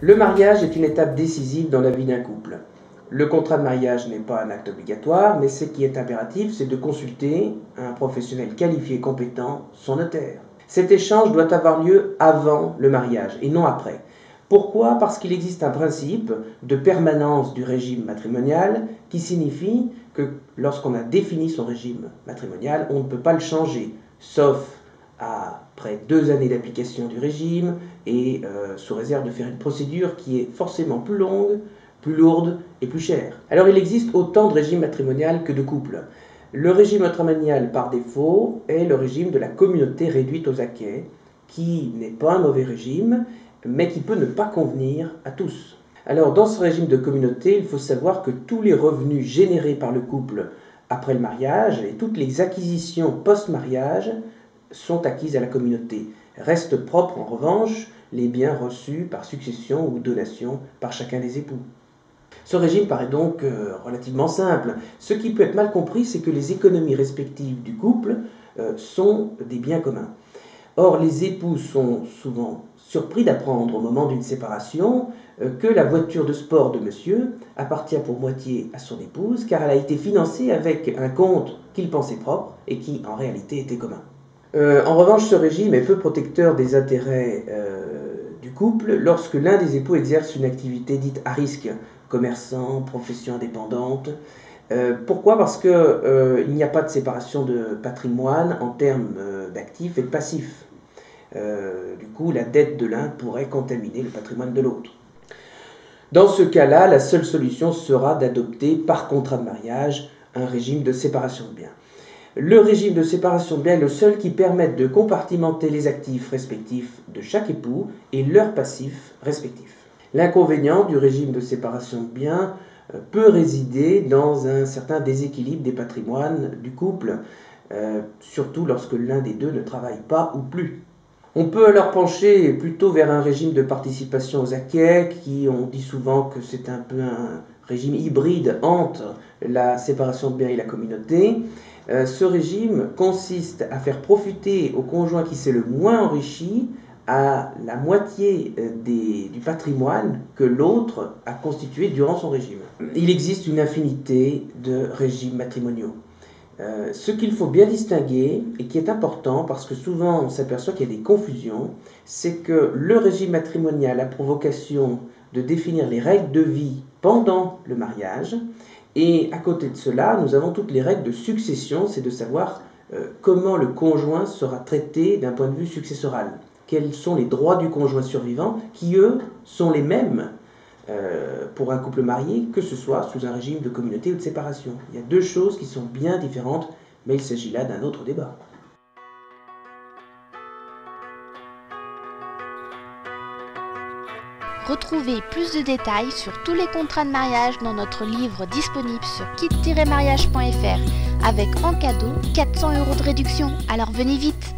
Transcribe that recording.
Le mariage est une étape décisive dans la vie d'un couple. Le contrat de mariage n'est pas un acte obligatoire, mais ce qui est impératif, c'est de consulter un professionnel qualifié et compétent, son notaire. Cet échange doit avoir lieu avant le mariage et non après. Pourquoi? Parce qu'il existe un principe de permanence du régime matrimonial qui signifie que lorsqu'on a défini son régime matrimonial, on ne peut pas le changer, sauf après 2 années d'application du régime et sous réserve de faire une procédure qui est forcément plus longue, plus lourde et plus chère. Alors il existe autant de régimes matrimoniaux que de couples. Le régime matrimonial par défaut est le régime de la communauté réduite aux acquêts, qui n'est pas un mauvais régime, mais qui peut ne pas convenir à tous. Alors dans ce régime de communauté, il faut savoir que tous les revenus générés par le couple après le mariage et toutes les acquisitions post-mariage sont acquises à la communauté. Restent propres en revanche les biens reçus par succession ou donation par chacun des époux. Ce régime paraît donc relativement simple. Ce qui peut être mal compris, c'est que les économies respectives du couple sont des biens communs. Or, les époux sont souvent surpris d'apprendre au moment d'une séparation que la voiture de sport de monsieur appartient pour moitié à son épouse, car elle a été financée avec un compte qu'il pensait propre et qui en réalité était commun. En revanche, ce régime est peu protecteur des intérêts du couple lorsque l'un des époux exerce une activité dite à risque, commerçant, profession indépendante. Pourquoi? Parce qu'il n'y a pas de séparation de patrimoine en termes d'actifs et de passifs. Du coup, la dette de l'un pourrait contaminer le patrimoine de l'autre. Dans ce cas-là, la seule solution sera d'adopter par contrat de mariage un régime de séparation de biens. Le régime de séparation de biens est le seul qui permette de compartimenter les actifs respectifs de chaque époux et leurs passifs respectifs. L'inconvénient du régime de séparation de biens peut résider dans un certain déséquilibre des patrimoines du couple, surtout lorsque l'un des deux ne travaille pas ou plus. On peut alors pencher plutôt vers un régime de participation aux acquêts, qui on dit souvent que c'est un peu un régime hybride entre la séparation de biens et la communauté. Ce régime consiste à faire profiter au conjoint qui s'est le moins enrichi à la moitié du patrimoine que l'autre a constitué durant son régime. Il existe une infinité de régimes matrimoniaux. Ce qu'il faut bien distinguer, et qui est important parce que souvent on s'aperçoit qu'il y a des confusions, c'est que le régime matrimonial a pour vocation de définir les règles de vie pendant le mariage, et à côté de cela, nous avons toutes les règles de succession, c'est de savoir comment le conjoint sera traité d'un point de vue successoral. Quels sont les droits du conjoint survivant, qui eux sont les mêmes pour un couple marié, que ce soit sous un régime de communauté ou de séparation. Il y a deux choses qui sont bien différentes, mais il s'agit là d'un autre débat. Retrouvez plus de détails sur tous les contrats de mariage dans notre livre disponible sur kit-mariage.fr avec en cadeau 400 € de réduction. Alors venez vite!